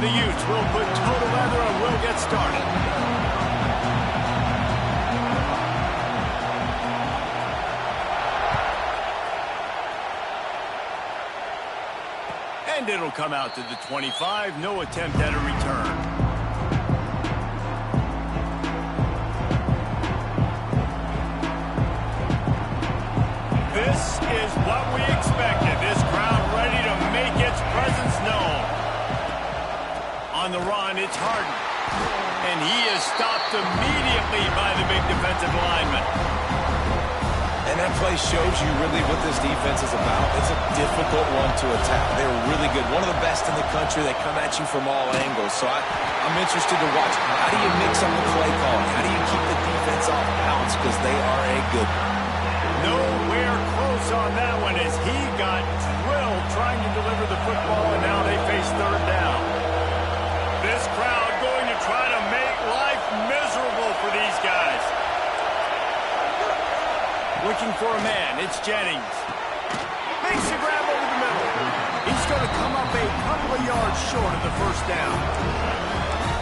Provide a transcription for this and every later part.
And the Utes will put toe to leather and will get started. And it'll come out to the 25. No attempt at a return. This is what we expected. This crowd ready to make its presence known. On the run, it's Harden. And he is stopped immediately by the big defensive lineman. And that play shows you really what this defense is about. It's a difficult one to attack. They're really good. One of the best in the country. They come at you from all angles. So I'm interested to watch. How do you mix up the play calling? How do you keep the defense off balance? Because they are a good one. Nowhere close on that one as he got drilled trying to deliver the football, and now they face third down. This crowd going to try to make life miserable for these guys. Looking for a man, it's Jennings. Makes a grab over the middle. He's going to come up a couple of yards short of the first down.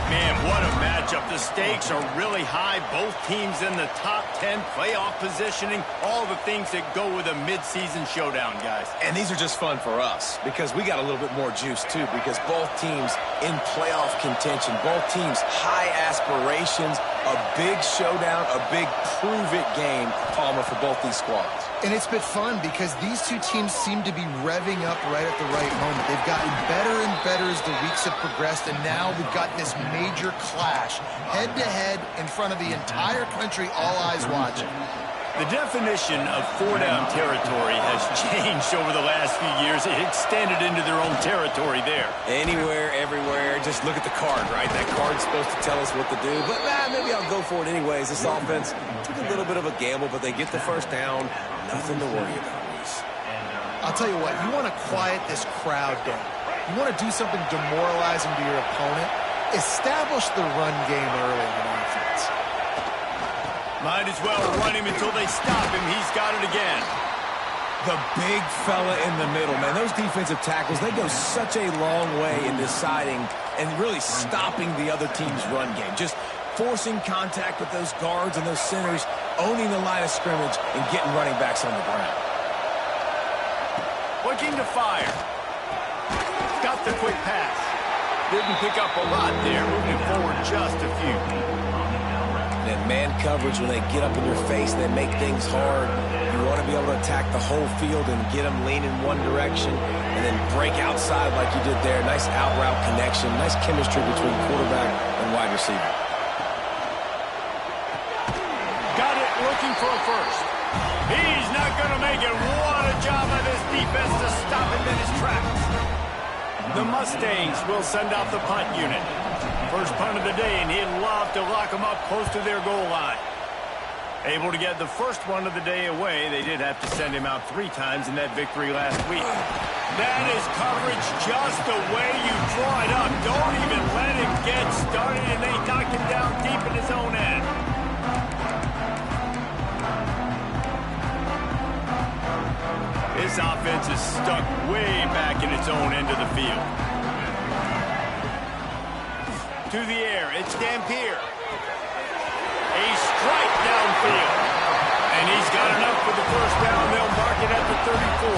Man, what a matchup. The stakes are really high. Both teams in the top 10, playoff positioning, all the things that go with a midseason showdown, guys. And these are just fun for us because we got a little bit more juice, too, because both teams in playoff contention, both teams high aspirations, a big showdown, a big prove-it game, Palmer, for both these squads. And it's been fun because these two teams seem to be revving up right at the right moment. They've gotten better and better as the weeks have progressed, and now we've got this major clash, head-to-head in front of the entire country, all eyes watching. The definition of four-down territory has changed over the last few years. It extended into their own territory there. Anywhere, everywhere, just look at the card, right? That card's supposed to tell us what to do, but maybe I'll go for it anyways. This offense took a little bit of a gamble, but they get the first down. Nothing to worry about, Reese. I'll tell you what, you want to quiet this crowd down. You want to do something demoralizing to your opponent. Establish the run game early in an offense. Might as well run him until they stop him. He's got it again. The big fella in the middle, man. Those defensive tackles, they go such a long way in deciding and really stopping the other team's run game. Just forcing contact with those guards and those centers, owning the line of scrimmage, and getting running backs on the ground. Looking to fire. Got the quick pass. Didn't pick up a lot there, moving it forward just a few. And man coverage, when they get up in your face, they make things hard. You want to be able to attack the whole field and get them leaning one direction and then break outside like you did there. Nice out route connection, nice chemistry between quarterback and wide receiver. Got it, looking for a first. He's not going to make it. What a job by this defense to stop him in his tracks. The Mustangs will send out the punt unit. First punt of the day, and he'd love to lock them up close to their goal line. Able to get the first one of the day away. They did have to send him out 3 times in that victory last week. That is coverage just the way you draw it up. Don't even let him get started, and they knock him down deep in his own end. This offense is stuck way back in its own end of the field. To the air, it's Dampier. A strike downfield. And he's got enough for the first down. They'll mark it at the 34.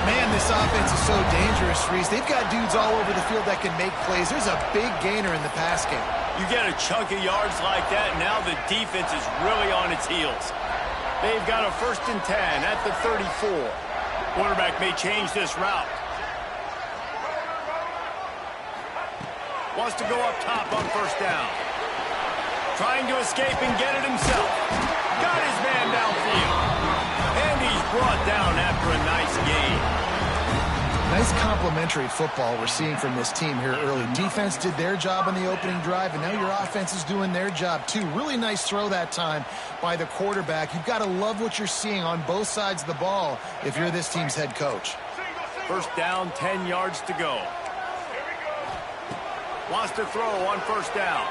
Man, this offense is so dangerous, Reese. They've got dudes all over the field that can make plays. There's a big gainer in the pass game. You get a chunk of yards like that, and now the defense is really on its heels. They've got a 1st and 10 at the 34. Quarterback may change this route. Wants to go up top on first down. Trying to escape and get it himself. Got his man downfield. And he's brought down after a nice gain. Nice complimentary football we're seeing from this team here early. Defense did their job on the opening drive, and now your offense is doing their job too. Really nice throw that time by the quarterback. You've got to love what you're seeing on both sides of the ball if you're this team's head coach. First down, 10 yards to go. Wants to throw on first down.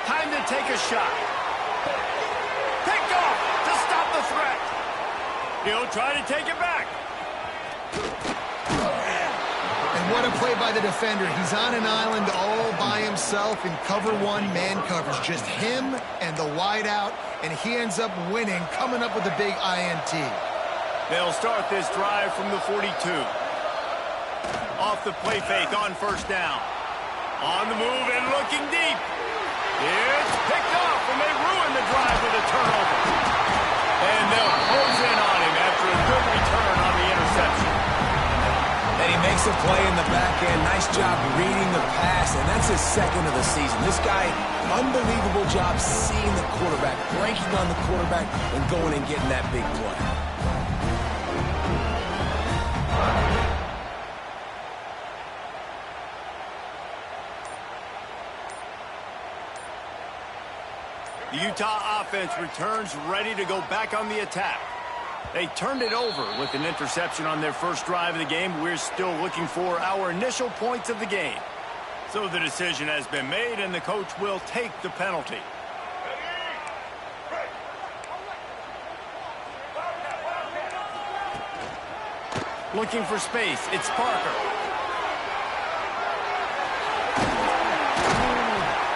Time to take a shot. Picked off to stop the threat. He'll try to take it back. And What a play by the defender. He's on an island all by himself in cover one man coverage. Just him and the wide out, and he ends up winning, coming up with a big INT. They'll start this drive from the 42. Off the play fake on first down. On the move and looking deep. It's picked off, and they ruin the drive with a turnover. And they'll close in on him after a good return on the interception. And he makes a play in the back end. Nice job reading the pass, and that's his second of the season. This guy, unbelievable job seeing the quarterback, breaking on the quarterback, and going and getting that big play. The Utah offense returns ready to go back on the attack. They turned it over with an interception on their first drive of the game. We're still looking for our initial points of the game. So the decision has been made, and the coach will take the penalty. Looking for space. It's Parker.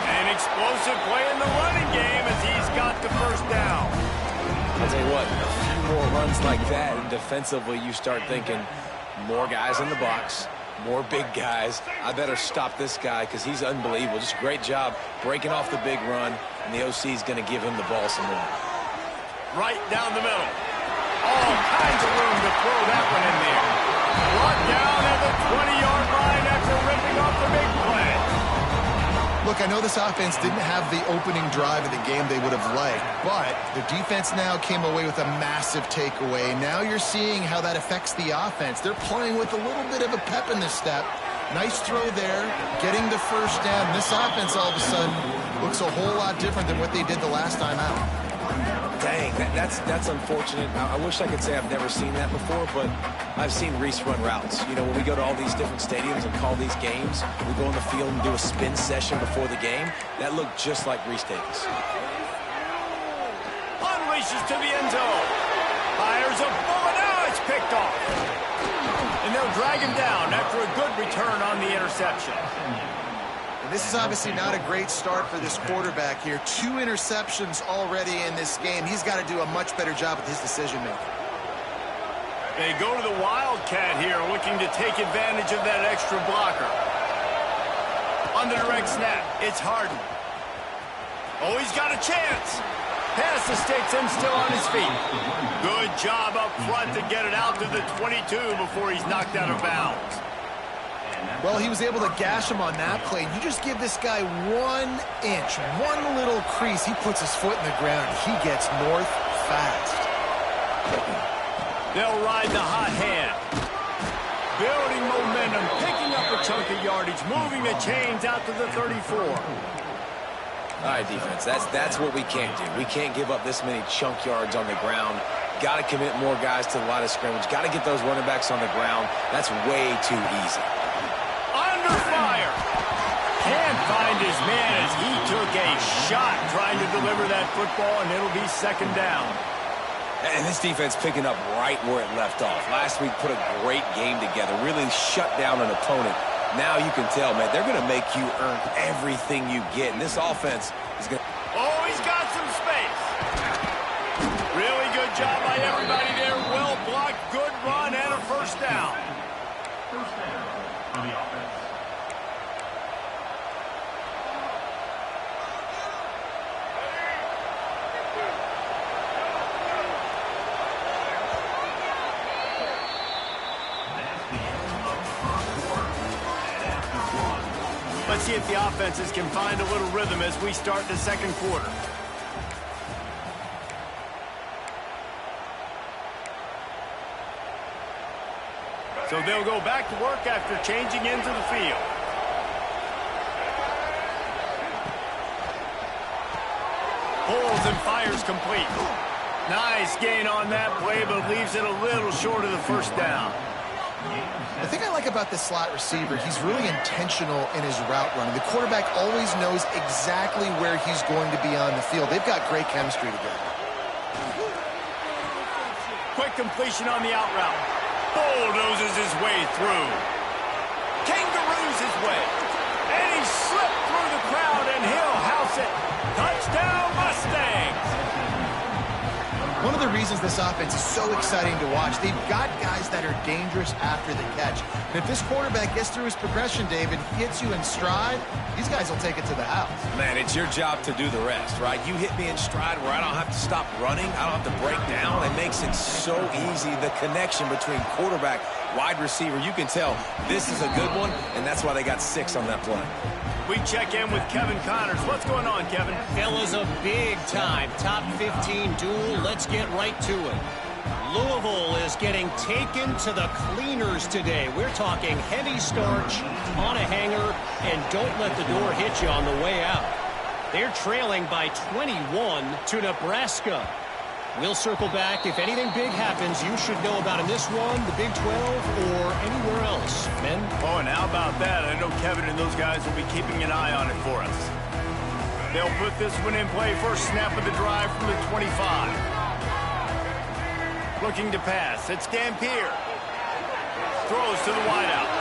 An explosive play in the running game as he's got the first down. I'll tell you what, a few more runs like that, and defensively you start thinking more guys in the box, more big guys. I better stop this guy because he's unbelievable. Just a great job breaking off the big run, and the OC is going to give him the ball some more. Right down the middle. All kinds of room to throw that one in there. Brought down at the 20-yard line after ripping off the big play. Look, I know this offense didn't have the opening drive of the game they would have liked, but their defense now came away with a massive takeaway. Now you're seeing how that affects the offense. They're playing with a little bit of a pep in the step. Nice throw there, getting the first down. This offense all of a sudden looks a whole lot different than what they did the last time out. Dang, that's unfortunate. I wish I could say I've never seen that before, but I've seen Reese run routes. You know, when we go to all these different stadiums and call these games, we go on the field and do a spin session before the game. That looked just like Reese Davis. Unleashes to the end zone. Fires a bullet. Now it's picked off. And they'll drag him down after a good return on the interception. This is obviously not a great start for this quarterback here. 2 interceptions already in this game. He's got to do a much better job with his decision-making. They go to the Wildcat here, looking to take advantage of that extra blocker. On the direct snap, it's Harden. Oh, he's got a chance. Pass the sticks and still on his feet. Good job up front to get it out to the 22 before he's knocked out of bounds. Well, he was able to gash him on that play. You just give this guy 1 inch, one little crease. He puts his foot in the ground. He gets north fast. They'll ride the hot hand. Building momentum, picking up a chunk of yardage, moving the chains out to the 34. All right, defense, that's what we can't do. We can't give up this many chunk yards on the ground. Got to commit more guys to the line of scrimmage. Got to get those running backs on the ground. That's way too easy. Under fire. Can't find his man as he took a shot trying to deliver that football, and it'll be second down. And this defense picking up right where it left off. Last week put a great game together, really shut down an opponent. Now you can tell, man, they're going to make you earn everything you get. And this offense is going to... Oh, he's got some space. Really good job by everybody there. Well blocked, good run, and a first down. First down on the offense. Let's see if the offenses can find a little rhythm as we start the second quarter. So they'll go back to work after changing into the field. Pulls and fires complete. Nice gain on that play, but leaves it a little short of the first down. The thing I like about this slot receiver, he's really intentional in his route running. The quarterback always knows exactly where he's going to be on the field. They've got great chemistry together. Quick completion on the out route. Bulldozes his way through. kangaroos his way. And he slipped through the crowd, and he'll house it. Touchdown, Mustangs! One of the reasons this offense is so exciting to watch, they've got guys that are dangerous after the catch. And if this quarterback gets through his progression, David, hits you in stride, these guys will take it to the house. Man, it's your job to do the rest, right? You hit me in stride where I don't have to stop running. I don't have to break down. It makes it so easy. The connection between quarterback, wide receiver, you can tell this is a good one, and that's why they got 6 on that play. We check in with Kevin Connors. What's going on, Kevin? Fellas, a big-time top 15 duel. Let's get right to it. Louisville is getting taken to the cleaners today. We're talking heavy starch on a hanger, and don't let the door hit you on the way out. They're trailing by 21 to Nebraska. We'll circle back. If anything big happens, you should know about in this one, the Big 12, or anywhere else. Men? Oh, and how about that? I know Kevin and those guys will be keeping an eye on it for us. They'll put this one in play. First snap of the drive from the 25. Looking to pass. It's Dampier. Throws to the wideout.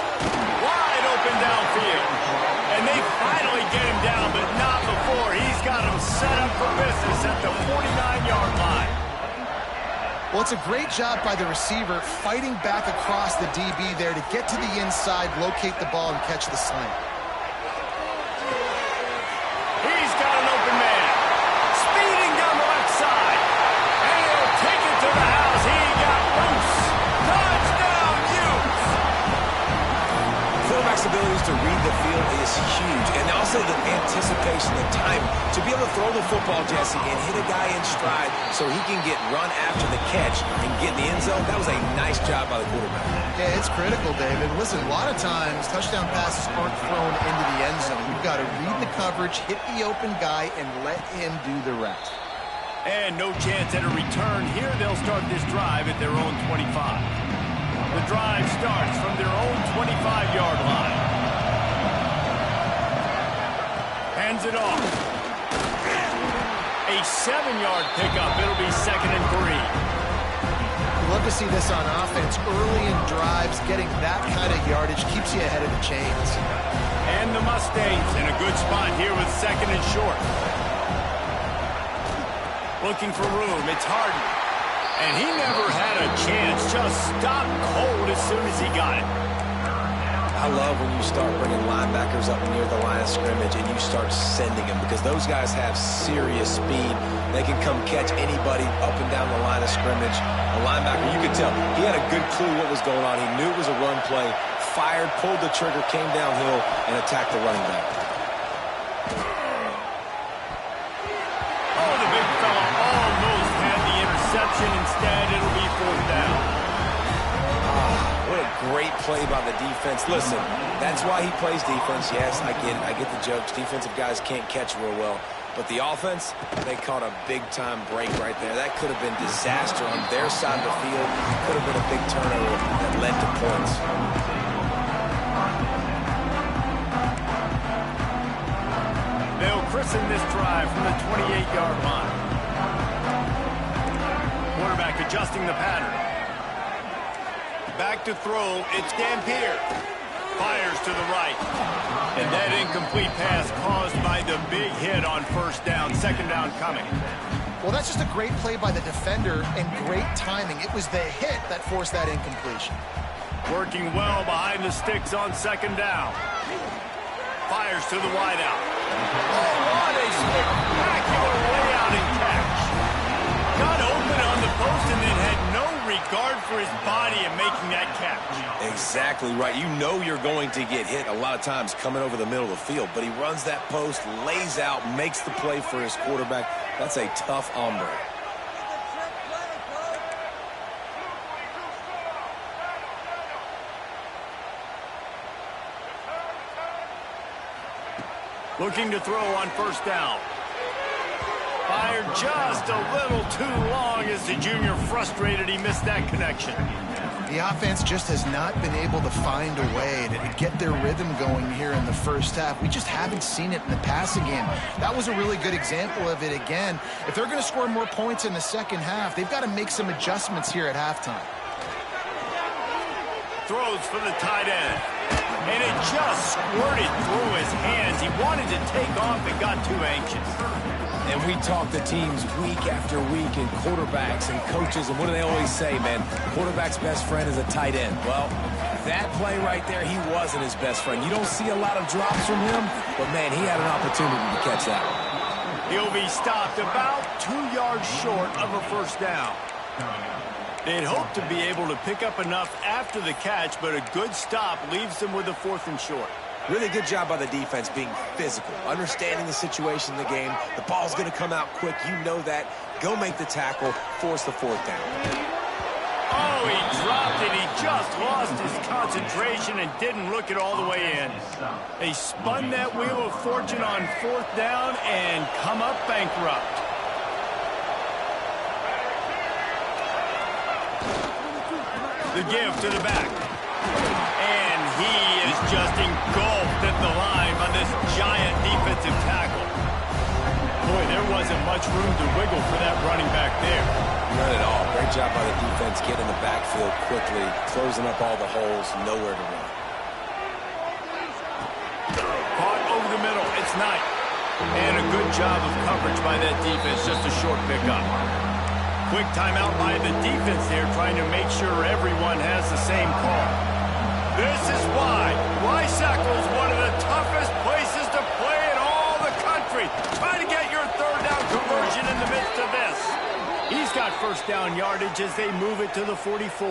Wide open downfield. And they finally get him down, but not before. He's got him set up for business at the 49-yard line. Well, it's a great job by the receiver fighting back across the DB there to get to the inside, locate the ball, and catch the slant. He's got an open man. Speeding down the left side. And he'll take it to the house. He got loose. Touchdown, Utes. Quarterback's abilities to read the field is huge, and also the anticipation, the time to be able to throw the football, Jesse, and hit a guy in stride so he can get run after the catch and get in the end zone. That was a nice job by the quarterback. Yeah, it's critical, David. Listen, a lot of times touchdown passes aren't thrown into the end zone. You've got to read the coverage, hit the open guy, and let him do the rest. And no chance at a return here. They'll start this drive at their own 25. The drive starts from their own 25-yard line. Hands it off. A 7-yard pickup. It'll be 2nd and 3. Love to see this on offense. Early in drives, getting that kind of yardage keeps you ahead of the chains. And the Mustangs in a good spot here with 2nd and short. Looking for room. It's Harden. And he never had a chance. Just stopped cold as soon as he got it. I love when you start bringing linebackers up near the line of scrimmage and you start sending them, because those guys have serious speed. They can come catch anybody up and down the line of scrimmage. A linebacker, you could tell, he had a good clue what was going on. He knew it was a run play, fired, pulled the trigger, came downhill, and attacked the running back. Oh, the big fella almost had the interception. Instead, it'll be 4th down. What a great play by the defense. Listen, that's why he plays defense. Yes, I get it. I get the jokes. Defensive guys can't catch real well. But the offense, they caught a big-time break right there. That could have been disaster on their side of the field. Could have been a big turnover that led to points. They'll christen this drive from the 28-yard line. Quarterback adjusting the pattern. Back to throw. It's Dampier. Fires to the right. And that incomplete pass caused by the big hit on 1st down. 2nd down coming. Well, that's just a great play by the defender and great timing. It was the hit that forced that incompletion. Working well behind the sticks on 2nd down. Fires to the wideout. Oh, what a spectacular layout and catch. Got open on the post and then had no regard for his body in making that catch. Exactly right. You know you're going to get hit a lot of times coming over the middle of the field, but he runs that post, lays out, makes the play for his quarterback. That's a tough hombre. Looking to throw on 1st down. Fired just a little too long as the junior frustrated. He missed that connection. The offense just has not been able to find a way to get their rhythm going here in the 1st half. We just haven't seen it in the passing game. That was a really good example of it again. If they're going to score more points in the 2nd half, they've got to make some adjustments here at halftime. throws for the tight end. And it just squirted through his hands. He wanted to take off and got too anxious. And we talk to teams week after week and quarterbacks and coaches, and what do they always say, man? Quarterback's best friend is a tight end. Well, that play right there, he wasn't his best friend. You don't see a lot of drops from him, but, man, he had an opportunity to catch that one. He'll be stopped about 2 yards short of a first down. They'd hoped to be able to pick up enough after the catch, but a good stop leaves them with a 4th and short. Really good job by the defense being physical, understanding the situation in the game. The ball's going to come out quick. You know that. Go make the tackle, force the 4th down. Oh, he dropped it. He just lost his concentration and didn't look it all the way in. They spun that wheel of fortune on 4th down and come up bankrupt. The give to the back. And he is just engulfed at the line by this giant defensive tackle. Boy, there wasn't much room to wiggle for that running back there. None at all. Great job by the defense getting in the backfield quickly, closing up all the holes, nowhere to run. Caught over the middle. It's Knight. And a good job of coverage by that defense. Just a short pickup. Quick timeout by the defense there, trying to make sure everyone has the same call. This is why Weizsäcker is one of the toughest places to play in all the country. Try to get your 3rd down conversion in the midst of this. He's got first down yardage as they move it to the 44.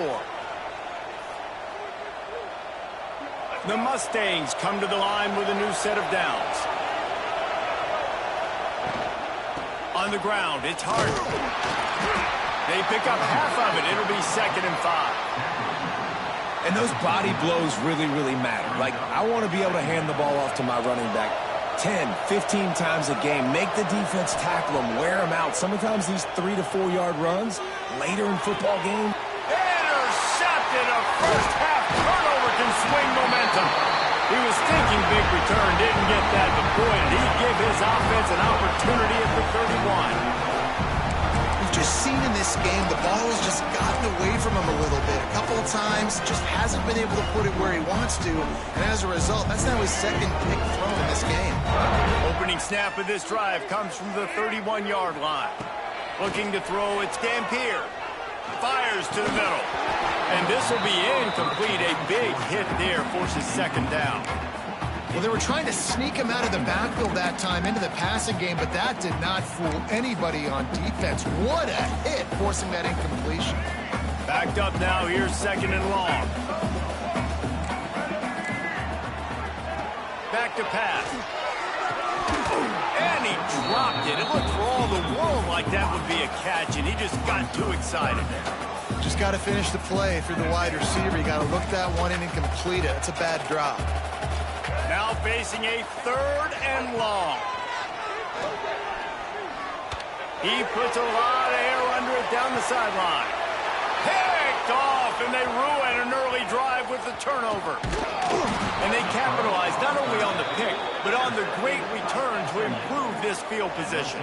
The Mustangs come to the line with a new set of downs. On the ground, it's hard. They pick up half of it. It'll be 2nd and 5. And those body blows really, really matter. Like, I want to be able to hand the ball off to my running back 10, 15 times a game. Make the defense tackle them, wear them out. Sometimes these 3 to 4 yard runs later in football game. Intercepted. A first half turnover can swing momentum. He was thinking big return, didn't get that, but boy, did he give his offense an opportunity at the 31. We've just seen in this game the ball has just gotten away from him a little bit. A couple of times, just hasn't been able to put it where he wants to, and as a result, that's now his 2nd pick throw in this game. Opening snap of this drive comes from the 31-yard line. Looking to throw, it's Dampier. Fires to the middle. And this will be incomplete. A big hit there forces 2nd down. Well, they were trying to sneak him out of the backfield that time into the passing game, but that did not fool anybody on defense. What a hit, forcing that incompletion. Backed up now, here's 2nd and long. Back to pass. And he dropped it. It looked for all the world like that would be a catch, and he just got too excited. Just got to finish the play through the wide receiver. You got to look that one in and complete it. It's a bad drop. Now facing a 3rd and long. He puts a lot of air under it down the sideline. Picked off, and they ruin an early drive with the turnover. And they capitalize not only on the pick, but on the great return to improve this field position.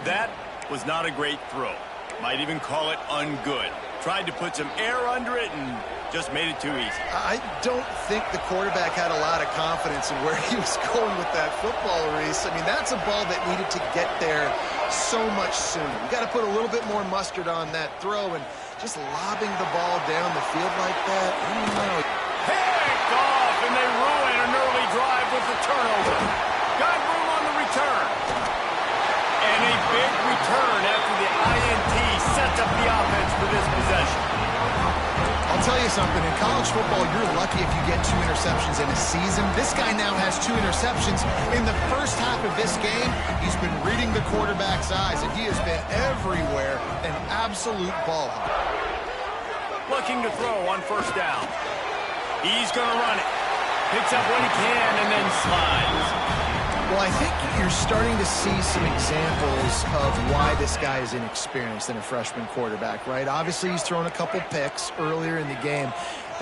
That was not a great throw. Might even call it ungood. Tried to put some air under it and just made it too easy. I don't think the quarterback had a lot of confidence in where he was going with that football, Reese. I mean, that's a ball that needed to get there so much sooner. You got to put a little bit more mustard on that throw, and just lobbing the ball down the field like that, I don't know. Picked off, and they ruin an early drive with the turnover. Got room on the return. And a big return after the INT sets up the offense for this possession. I'll tell you something, in college football, you're lucky if you get 2 interceptions in a season. This guy now has 2 interceptions. In the first half of this game, he's been reading the quarterback's eyes, and he has been everywhere, an absolute ball hawk. Looking to throw on first down. He's going to run it. Picks up when he can and then slides. Well, I think you're starting to see some examples of why this guy is inexperienced in a freshman quarterback, right? Obviously, he's thrown a couple picks earlier in the game.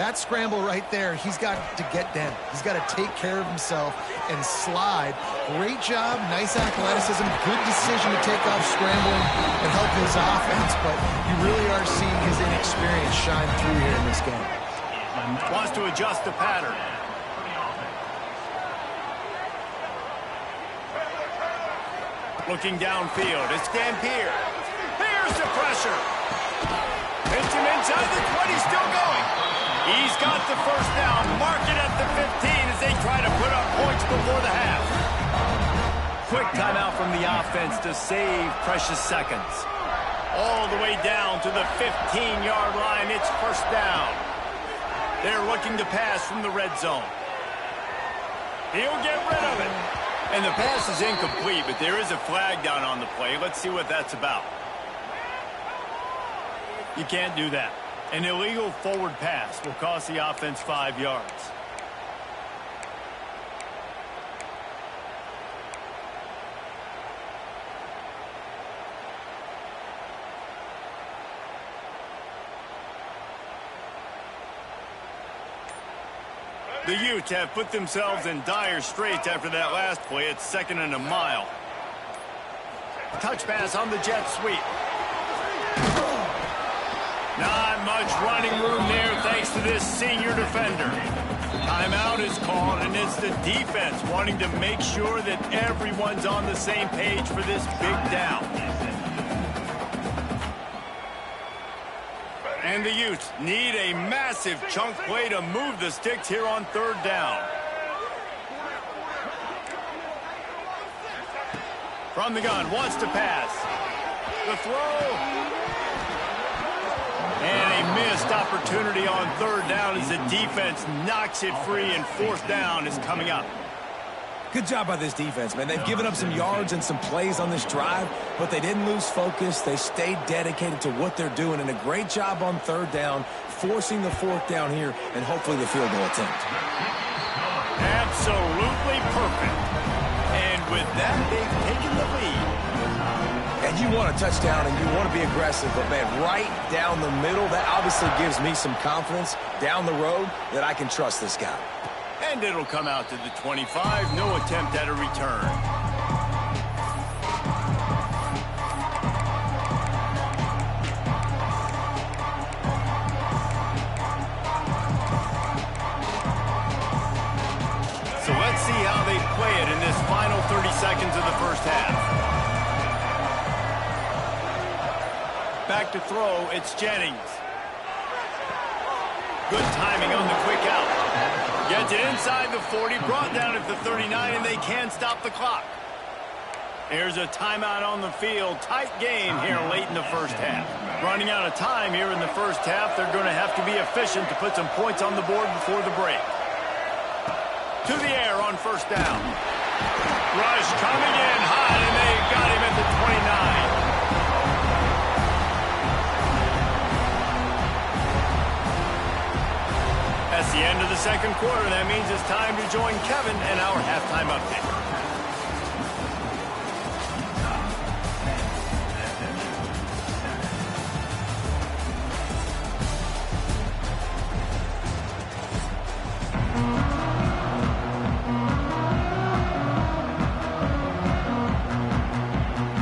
That scramble right there, he's got to get down. He's got to take care of himself and slide. Great job, nice athleticism, good decision to take off scrambling and help his offense, but you really are seeing his inexperience shine through here in this game. Wants to adjust the pattern. Looking downfield. It's Dampier. Here's the pressure. Hits him inside the 20. Still going. He's got the first down. Mark it at the 15 as they try to put up points before the half. Quick timeout from the offense to save precious seconds. All the way down to the 15-yard line. It's first down. They're looking to pass from the red zone. He'll get rid of it. And the pass is incomplete, but there is a flag down on the play. Let's see what that's about. You can't do that. An illegal forward pass will cost the offense 5 yards. The Utes have put themselves in dire straits after that last play. It's 2nd and a mile. Touch pass on the jet sweep. Not much running room there thanks to this senior defender. Timeout is called, and it's the defense wanting to make sure that everyone's on the same page for this big down. And the Utes need a massive chunk play to move the sticks here on 3rd down. From the gun, wants to pass. The throw. And a missed opportunity on 3rd down as the defense knocks it free, and 4th down is coming up. Good job by this defense, man. They've given up some yards and some plays on this drive, but they didn't lose focus. They stayed dedicated to what they're doing, and a great job on 3rd down, forcing the 4th down here, and hopefully the field goal attempt. Absolutely perfect. And with that, they've taken the lead. And you want a touchdown, and you want to be aggressive, but, man, right down the middle, that obviously gives me some confidence down the road that I can trust this guy. And it'll come out to the 25. No attempt at a return. So let's see how they play it in this final 30 seconds of the first half. Back to throw, it's Jennings. Good timing on the quick out. Gets it inside the 40, brought down at the 39, and they can't stop the clock. There's a timeout on the field. Tight game here late in the first half. Running out of time here in the first half. They're going to have to be efficient to put some points on the board before the break. To the air on 1st down. Rush coming in hot, and they've got him at the 29. That's the end of the 2nd quarter. That means it's time to join Kevin and our halftime update.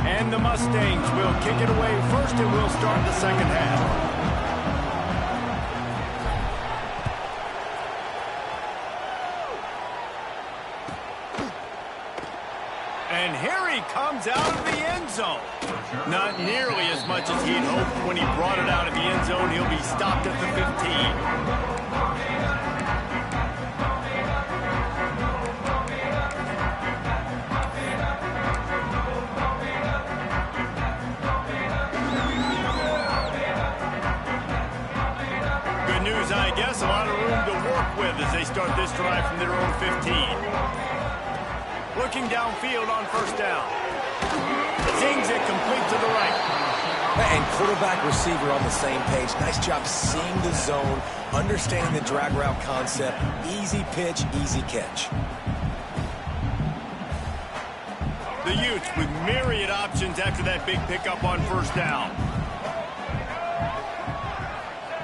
And the Mustangs will kick it away first, and we'll start the 2nd half. And here he comes out of the end zone. Not nearly as much as he'd hoped when he brought it out of the end zone. He'll be stopped at the 15. Good news, I guess. A lot of room to work with as they start this drive from their own 15. Looking downfield on 1st down. Zings it complete to the right. And quarterback receiver on the same page. Nice job seeing the zone, understanding the drag route concept. Easy pitch, easy catch. The Utes with myriad options after that big pickup on 1st down.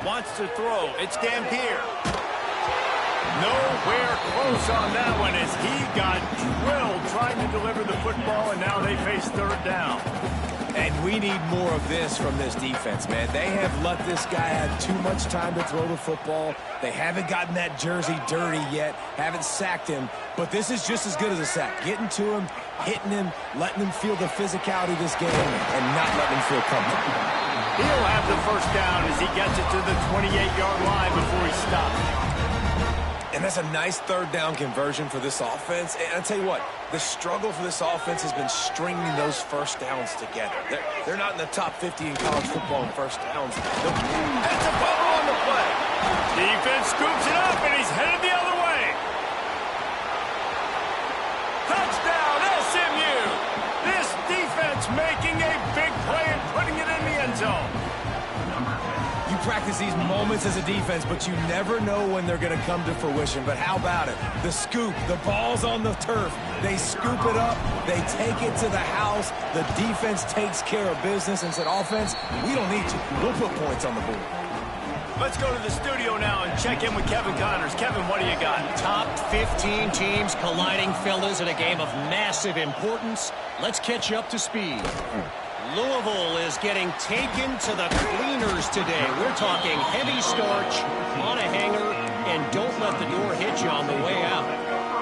Wants to throw. It's Dampier. Nowhere close on that one as he got drilled trying to deliver the football, and now they face 3rd down. And we need more of this from this defense, man. They have let this guy have too much time to throw the football. They haven't gotten that jersey dirty yet, haven't sacked him, but this is just as good as a sack. Getting to him, hitting him, letting him feel the physicality of this game, and not letting him feel comfortable. He'll have the first down as he gets it to the 28-yard line before he stops. And that's a nice third down conversion for this offense. And I'll tell you what, the struggle for this offense has been stringing those first downs together. They're not in the top 50 in college football in first downs. That's a fumble on the play. Defense scoops it up, and he's headed the other way. Touchdown, SMU. This defense making a big play and putting it in the end zone. You practice these moments as a defense, but you never know when they're going to come to fruition. But how about it? The scoop, the ball's on the turf. They scoop it up. They take it to the house. The defense takes care of business and said, offense, we don't need you. We'll put points on the board. Let's go to the studio now and check in with Kevin Connors. Kevin, what do you got? Top 15 teams colliding, fellas, in a game of massive importance. Let's catch you up to speed. Louisville is getting taken to the cleaners today. We're talking heavy starch on a hanger, and don't let the door hit you on the way out.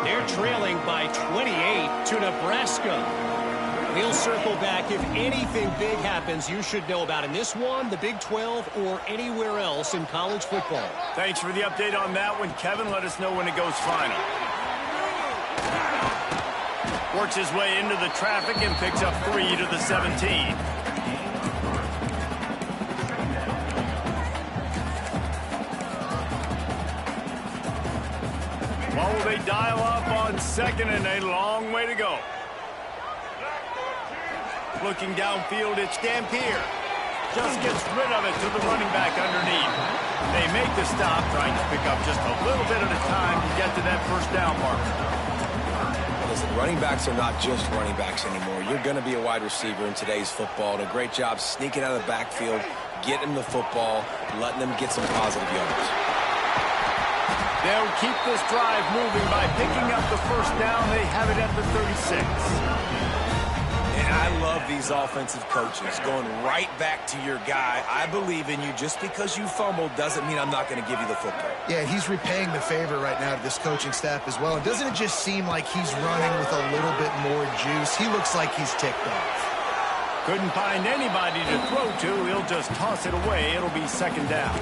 They're trailing by 28 to Nebraska. We'll circle back if anything big happens you should know about in this one, the Big 12, or anywhere else in college football. Thanks for the update on that one, Kevin. Let us know when it goes final. Works his way into the traffic and picks up 3 to the 17. Well, they dial up on second and a long way to go. Looking downfield, it's Dampier. Just gets rid of it to the running back underneath. They make the stop, trying to pick up just a little bit at a time to get to that first down marker. Listen, running backs are not just running backs anymore. You're going to be a wide receiver in today's football. And a great job sneaking out of the backfield, getting the football, letting them get some positive yards. They'll keep this drive moving by picking up the first down. They have it at the 36. And I love these offensive coaches going right back to your guy. I believe in you. Just because you fumbled doesn't mean I'm not going to give you the football. Yeah, he's repaying the favor right now to this coaching staff as well. And doesn't it just seem like he's running with a little bit more juice? He looks like he's ticked off. Couldn't find anybody to throw to. He'll just toss it away. It'll be second down.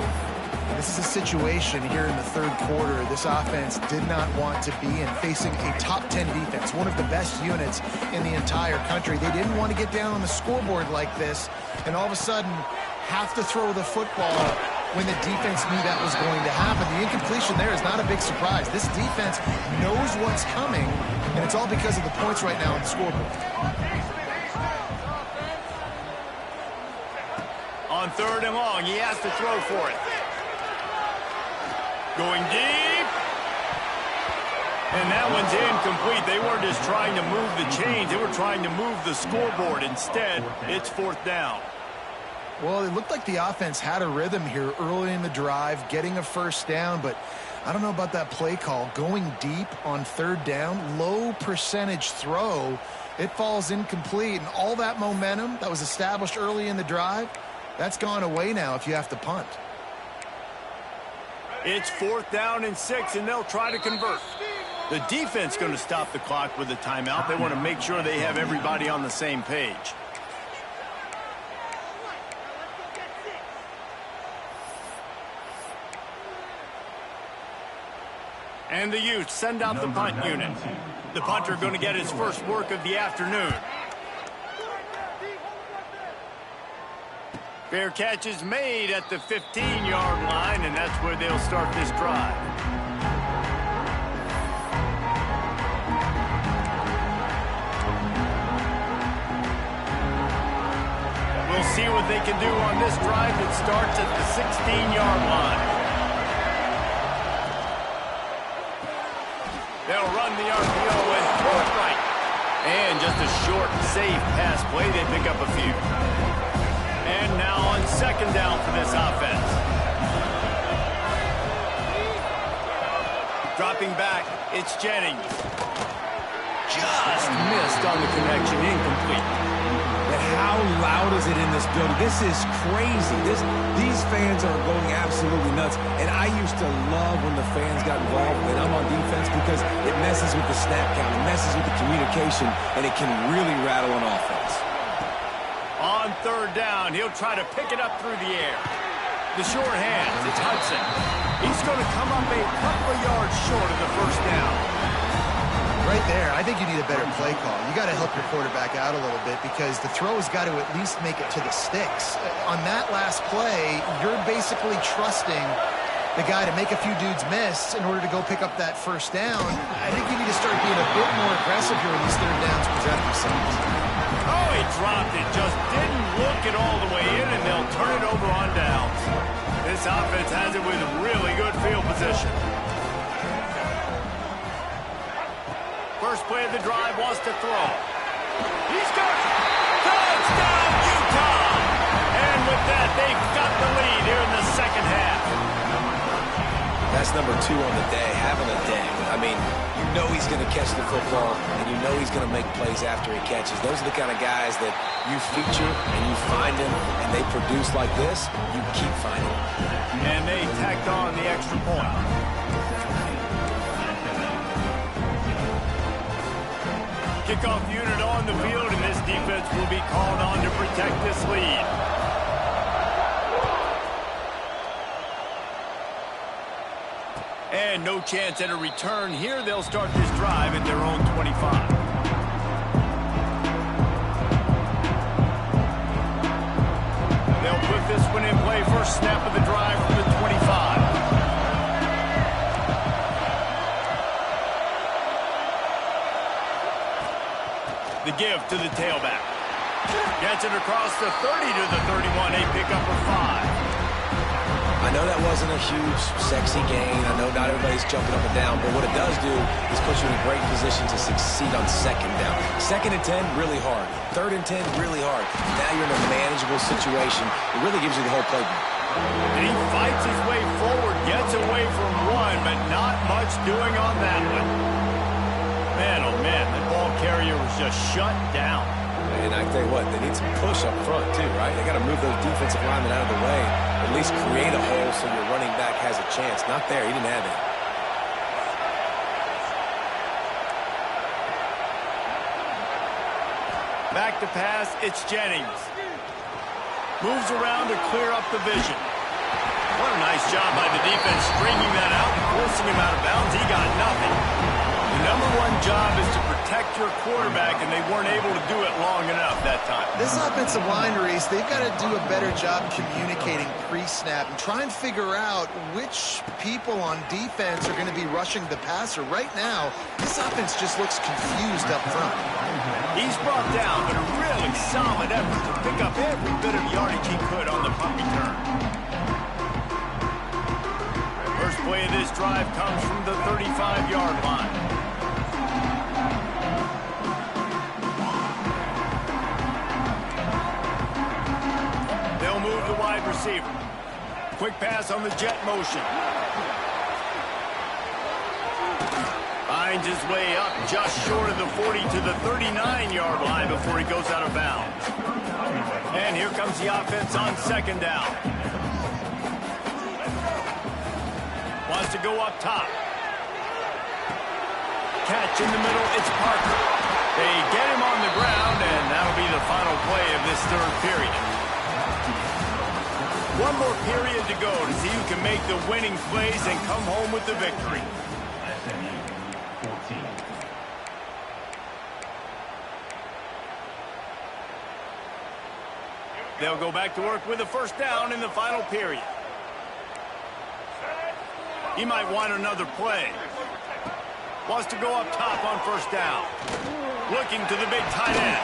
This is a situation here in the third quarter this offense did not want to be in, facing a top 10 defense, one of the best units in the entire country. They didn't want to get down on the scoreboard like this and all of a sudden have to throw the football when the defense knew that was going to happen. The incompletion there is not a big surprise. This defense knows what's coming, and it's all because of the points right now on the scoreboard. On third and long, he has to throw for it. Going deep. And that one's incomplete. They weren't just trying to move the chains. They were trying to move the scoreboard. Instead, it's fourth down. Well, it looked like the offense had a rhythm here early in the drive, getting a first down, but I don't know about that play call. Going deep on third down, low percentage throw, it falls incomplete, and all that momentum that was established early in the drive, that's gone away now if you have to punt. It's fourth down and 6, and they'll try to convert. The defense going to stop the clock with a timeout. They want to make sure they have everybody on the same page. And the Utes send out the punt unit. The punter going to get his first work of the afternoon. Fair catch is made at the 15-yard line, and that's where they'll start this drive. We'll see what they can do on this drive that starts at the 16-yard line. They'll run the RPO and throw it right. And just a short, safe pass play. They pick up a few. And now on second down for this offense. Dropping back, it's Jennings. Just missed on the connection, incomplete. And how loud is it in this building? This is crazy. These fans are going absolutely nuts. And I used to love when the fans got involved when I'm on defense because it messes with the snap count, it messes with the communication, and it can really rattle an offense. On third down, he'll try to pick it up through the air. The short hands, it's Hudson. He's going to come up a couple of yards short of the first down. Right there, I think you need a better play call. You got to help your quarterback out a little bit because the throw has got to at least make it to the sticks. On that last play, you're basically trusting the guy to make a few dudes miss in order to go pick up that first down. I think you need to start being a bit more aggressive here when these third downs present themselves. Oh, he dropped it. Just didn't look it all the way in, and they'll turn it over on downs. This offense has it with really good field position. First play of the drive, wants to throw. He's got it. Touchdown, Utah! And with that, they've got the lead here in the second half. That's number 2 on the day, having a day. I mean, you know he's going to catch the football, and you know he's going to make plays after he catches. Those are the kind of guys that you feature and you find them, and they produce like this, you keep finding them. And they tacked on the extra point. Kickoff unit on the field, and this defense will be called on to protect this lead. And no chance at a return here. They'll start this drive at their own 25. They'll put this one in play. First snap of the drive from the 25. The give to the tailback. Gets it across the 30 to the 31. A pickup of 5. I know that wasn't a huge, sexy gain. I know not everybody's jumping up and down, but what it does do is put you in a great position to succeed on second down. Second and 10, really hard. Third and 10, really hard. Now you're in a manageable situation. It really gives you the whole playbook. And he fights his way forward, gets away from one, but not much doing on that one. Man, oh man, the ball carrier was just shut down. And I tell you what, they need some push up front too, right? They got to move those defensive linemen out of the way, at least create a hole so your running back has a chance. Not there, he didn't have it. Back to pass, it's Jennings. Moves around to clear up the vision. What a nice job by the defense stringing that out and forcing him out of bounds. He got nothing. The number one job is to protect your quarterback, and they weren't able to do it long enough that time. This offensive line, Reese, they've got to do a better job communicating pre-snap and try and figure out which people on defense are going to be rushing the passer. Right now, this offense just looks confused up front. He's brought down, but a really solid effort to pick up every bit of yardage he could on the punt return. First play of this drive comes from the 35-yard line. They'll move the wide receiver. Quick pass on the jet motion. Finds his way up just short of the 40 to the 39-yard line before he goes out of bounds. And here comes the offense on second down. Wants to go up top. Catch in the middle, it's Parker. They get him on the ground, and that'll be the final play of this third period. One more period to go to see who can make the winning plays and come home with the victory. SMU 14. They'll go back to work with a first down in the final period. He might want another play. Wants to go up top on first down. Looking to the big tight end.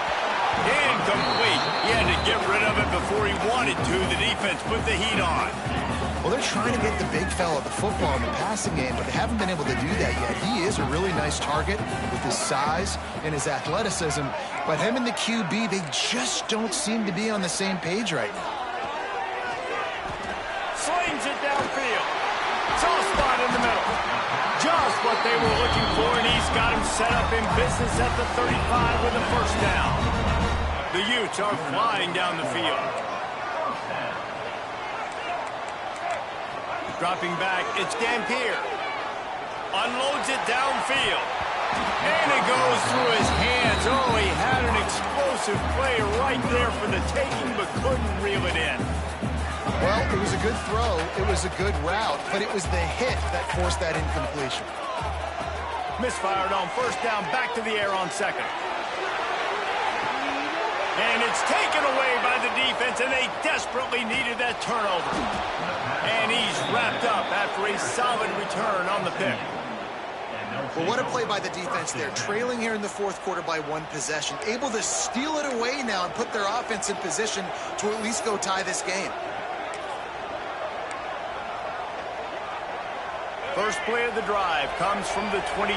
Incomplete. He had to get rid of it before he wanted to. The defense put the heat on. Well, they're trying to get the big fella the football in the passing game, but they haven't been able to do that yet. He is a really nice target with his size and his athleticism, but him and the QB, they just don't seem to be on the same page right now. Slings it downfield. Soft spot in the middle. Just what they were looking for, and he's got him set up in business at the 35 with a first down. The Utes are flying down the field. Dropping back, it's Dampier. Unloads it downfield. And it goes through his hands. Oh, he had an explosive play right there for the taking, but couldn't reel it in. Well, it was a good throw. It was a good route, but it was the hit that forced that incompletion. Misfired on first down, back to the air on second. And it's taken away by the defense, and they desperately needed that turnover. And he's wrapped up after a solid return on the pick. Well, what a play by the defense there. Trailing here in the fourth quarter by one possession. Able to steal it away now and put their offense in position to at least go tie this game. First play of the drive comes from the 22.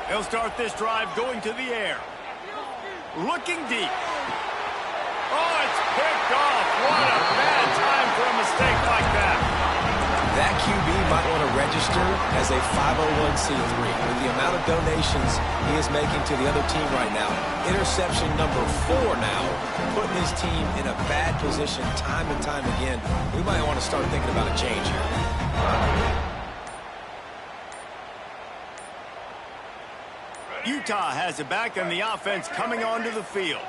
He'll start this drive going to the air. Looking deep. Oh, it's picked off. What a bad time for a mistake like that. That QB might want to register as a 501c3. With the amount of donations he is making to the other team right now, interception number 4 now, putting his team in a bad position time and time again. We might want to start thinking about a change here. Utah has it back, and the offense coming onto the field.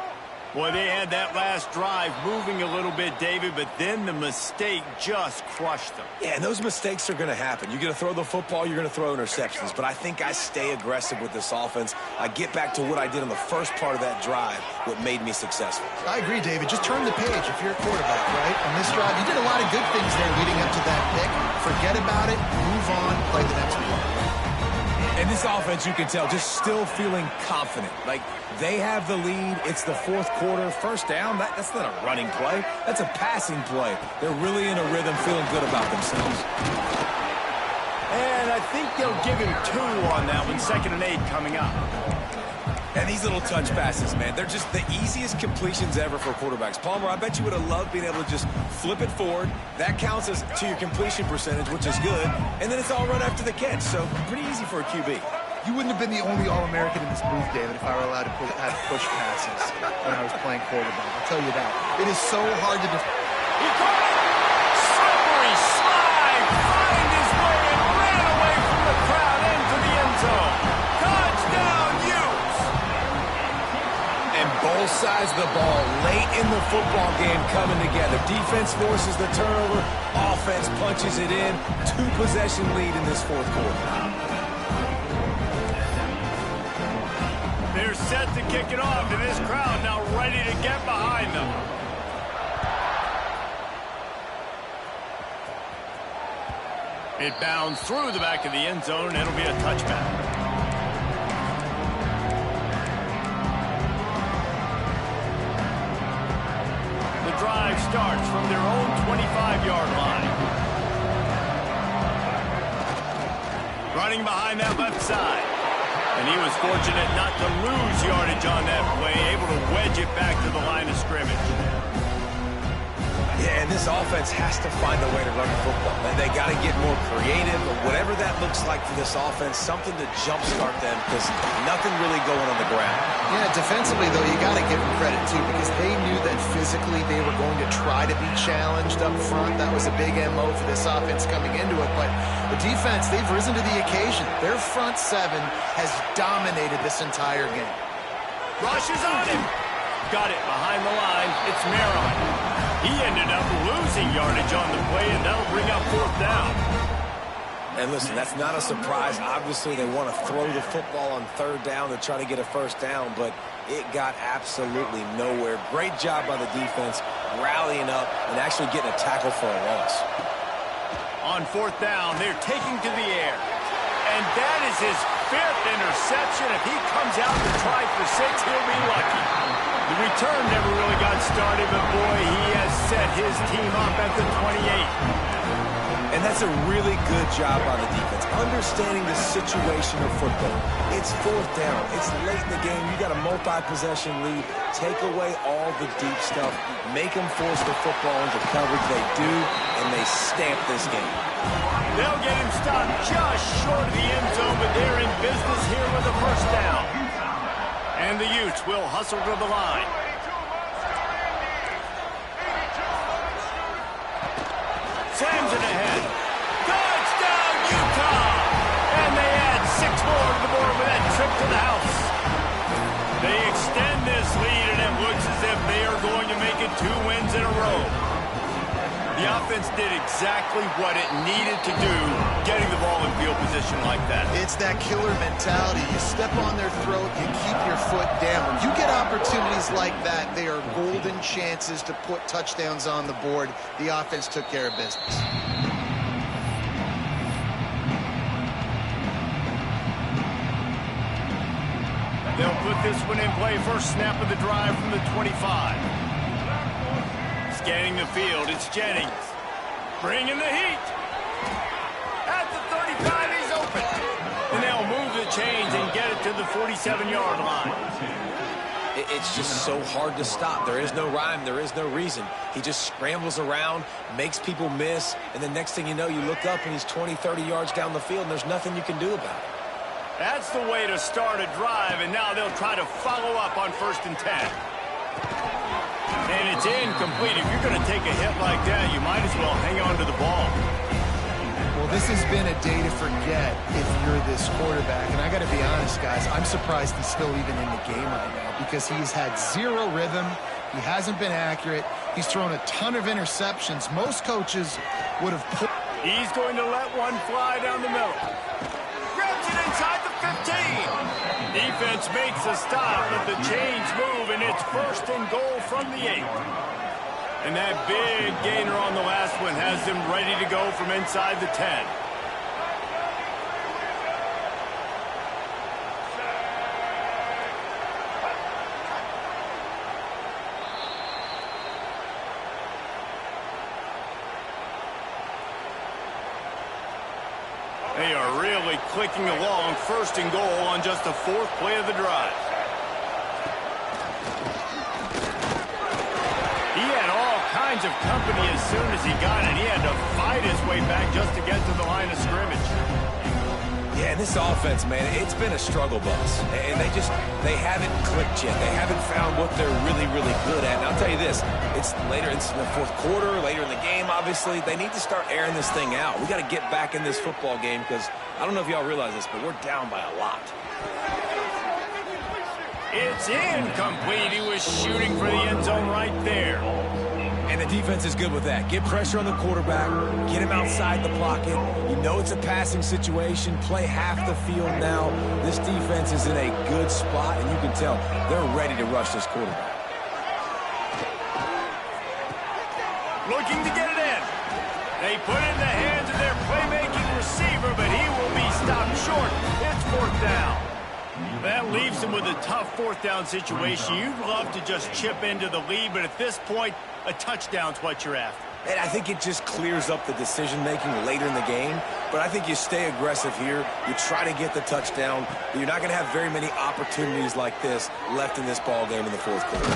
Boy, they had that last drive moving a little bit, David, but then the mistake just crushed them. Yeah, and those mistakes are going to happen. You're going to throw the football, you're going to throw interceptions. But I think I stay aggressive with this offense. I get back to what I did in the first part of that drive, what made me successful. I agree, David. Just turn the page if you're a quarterback, right? On this drive, you did a lot of good things there leading up to that pick. Forget about it, move on, play the next one. And this offense, you can tell, just still feeling confident. Like, they have the lead. It's the fourth quarter. First down, that's not a running play. That's a passing play. They're really in a rhythm, feeling good about themselves. And I think they'll give him 2 on that one. 2nd and 8 coming up. And these little touch passes, man, they're just the easiest completions ever for quarterbacks. Palmer, I bet you would have loved being able to just flip it forward. That counts as to your completion percentage, which is good. And then it's all run after the catch, so pretty easy for a QB. You wouldn't have been the only All-American in this booth, David, if I were allowed to have push passes when I was playing quarterback. I'll tell you that. It is so hard to defend. He caught it! Slippery slide! Find his way and ran away from the crowd into the end zone. Touchdown, Utes! And both sides of the ball late in the football game coming together. Defense forces the turnover. Offense punches it in. 2-possession lead in this fourth quarter. They're set to kick it off, and this crowd now ready to get behind them. It bounds through the back of the end zone, and it'll be a touchback. The drive starts from their own 25-yard line. Running behind that left side. And he was fortunate not to lose yardage on that play, able to wedge it back to the line of scrimmage. Yeah, and this offense has to find a way to run the football. And they got to get more creative, but whatever that looks like for this offense, something to jumpstart them because nothing really going on the ground. Yeah, defensively, though, you got to give them credit, too, because they knew that physically they were going to try to be challenged up front. That was a big MO for this offense coming into it. But the defense, they've risen to the occasion. Their front 7 has dominated this entire game. Rushes on him. Got it behind the line. It's Maron. He ended up losing yardage on the play, and that'll bring up 4th down. And listen, that's not a surprise. Obviously, they want to throw the football on 3rd down to try to get a first down, but it got absolutely nowhere. Great job by the defense, rallying up and actually getting a tackle for a loss. On 4th down, they're taking to the air. And that is his 5th interception. If he comes out to try for 6, he'll be lucky. The return never really got started, but boy, he has set his team up at the 28. And that's a really good job by the defense, understanding the situation of football. It's fourth down. It's late in the game. You got a multi-possession lead. Take away all the deep stuff. Make them force the football into coverage. They do, and they stamp this game. They'll get him stopped just short of the end zone, but they're in business here with a first down. And the Utes will hustle to the line. Samson ahead. Touchdown, Utah! And they add 6 more to the board with that trip to the house. They extend this lead, and it looks as if they are going to make it 2 wins in a row. The offense did exactly what it needed to do, getting the ball in field position like that. It's that killer mentality. You step on their throat, you keep your foot down. When you get opportunities like that, they are golden chances to put touchdowns on the board. The offense took care of business. They'll put this one in play. First snap of the drive from the 25. Scanning the field, it's Jennings. Bringing the heat. At the 35, he's open. And they'll move the chains and get it to the 47-yard line. It's just so hard to stop. There is no rhyme. There is no reason. He just scrambles around, makes people miss, and the next thing you know, you look up and he's 20, 30 yards down the field, and there's nothing you can do about it. That's the way to start a drive, and now they'll try to follow up on 1st and 10. And it's incomplete. If you're going to take a hit like that, you might as well hang on to the ball. Well, this has been a day to forget if you're this quarterback. And I got to be honest, guys, I'm surprised he's still even in the game right now because he's had 0 rhythm. He hasn't been accurate. He's thrown a ton of interceptions. Most coaches would have put... He's going to let one fly down the middle. Grabs it inside the 15. Defense makes a stop, but the chains move, and it's 1st and goal from the 8. And that big gainer on the last one has them ready to go from inside the 10. They are really clicking along. 1st and goal on just the 4th play of the drive. He had all kinds of company as soon as he got it. He had to fight his way back just to get to the line of scrimmage. Yeah, and this offense, man, it's been a struggle bus. And they haven't clicked yet. They haven't found what they're really, really good at. And I'll tell you this, it's in the 4th quarter, later in the game, obviously. They need to start airing this thing out. We got to get back in this football game because I don't know if y'all realize this, but we're down by a lot. It's incomplete. He was shooting for the end zone right there. And the defense is good with that. Get pressure on the quarterback. Get him outside the pocket. You know it's a passing situation. Play half the field now. This defense is in a good spot, and you can tell they're ready to rush this quarterback. Looking to get it in. They put it in the hands of their playmaking receiver, but he will be stopped short. It's 4th down. That leaves them with a tough 4th down situation. You'd love to just chip into the lead, but at this point, a touchdown's what you're after. And I think it just clears up the decision-making later in the game. But I think you stay aggressive here. You try to get the touchdown. But you're not going to have very many opportunities like this left in this ball game in the 4th quarter.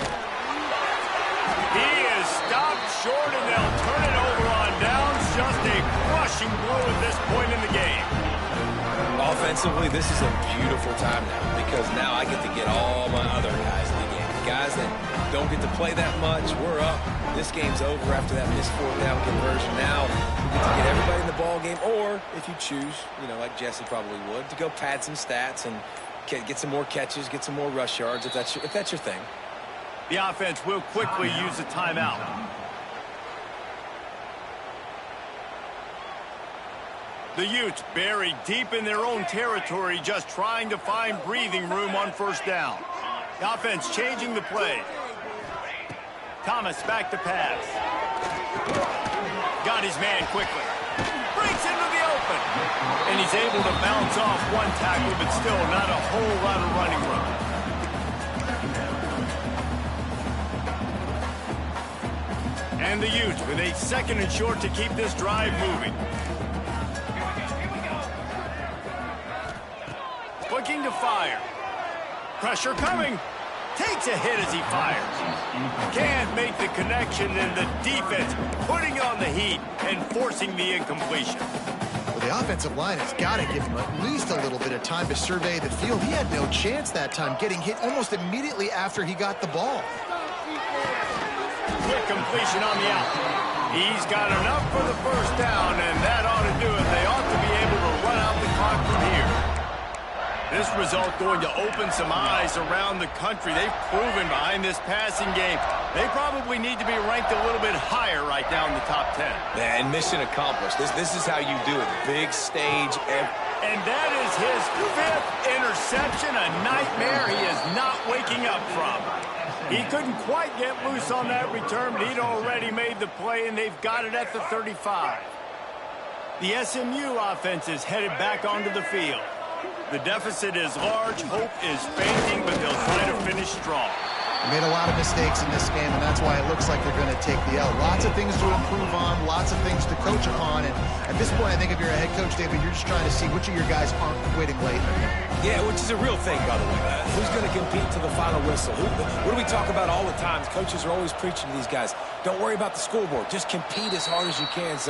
He is stopped short, and they'll turn it over on downs. Just a crushing blow at this point in the game. Offensively, this is a beautiful time now because now I get to get all my other guys in the game. Guys that don't get to play that much, we're up. This game's over after that missed 4th down conversion. Now we get to get everybody in the ball game, or if you choose, like Jesse probably would, to go pad some stats and get some more catches, get some more rush yards if that's your thing. The offense will quickly use a timeout. The Utes buried deep in their own territory, just trying to find breathing room on 1st down. The offense changing the play. Thomas back to pass. Got his man quickly. Breaks into the open. And he's able to bounce off one tackle, but still not a whole lot of running room. And the Utes with a 2nd and short to keep this drive moving. Looking to fire. Pressure coming. Takes a hit as he fires. Can't make the connection, and the defense putting on the heat and forcing the incompletion. Well, the offensive line has got to give him at least a little bit of time to survey the field. He had no chance that time, getting hit almost immediately after he got the ball. Quick completion on the out. He's got enough for the first down, and that ought to do it. They ought to be able to run out the clock from here. This result going to open some eyes around the country. They've proven behind this passing game, they probably need to be ranked a little bit higher right now in the top 10. And mission accomplished. This is how you do it. Big stage. And that is his 5th interception, a nightmare he is not waking up from. He couldn't quite get loose on that return, but he'd already made the play, and they've got it at the 35. The SMU offense is headed back onto the field. The deficit is large, hope is fainting, but they'll try to finish strong. They made a lot of mistakes in this game, and that's why it looks like they're going to take the L. Lots of things to improve on, lots of things to coach upon, and at this point, I think if you're a head coach, David, you're just trying to see which of your guys aren't quitting late. Yeah, which is a real thing, by the way. Who's going to compete to the final whistle? What do we talk about all the time? Coaches are always preaching to these guys. Don't worry about the scoreboard. Just compete as hard as you can. So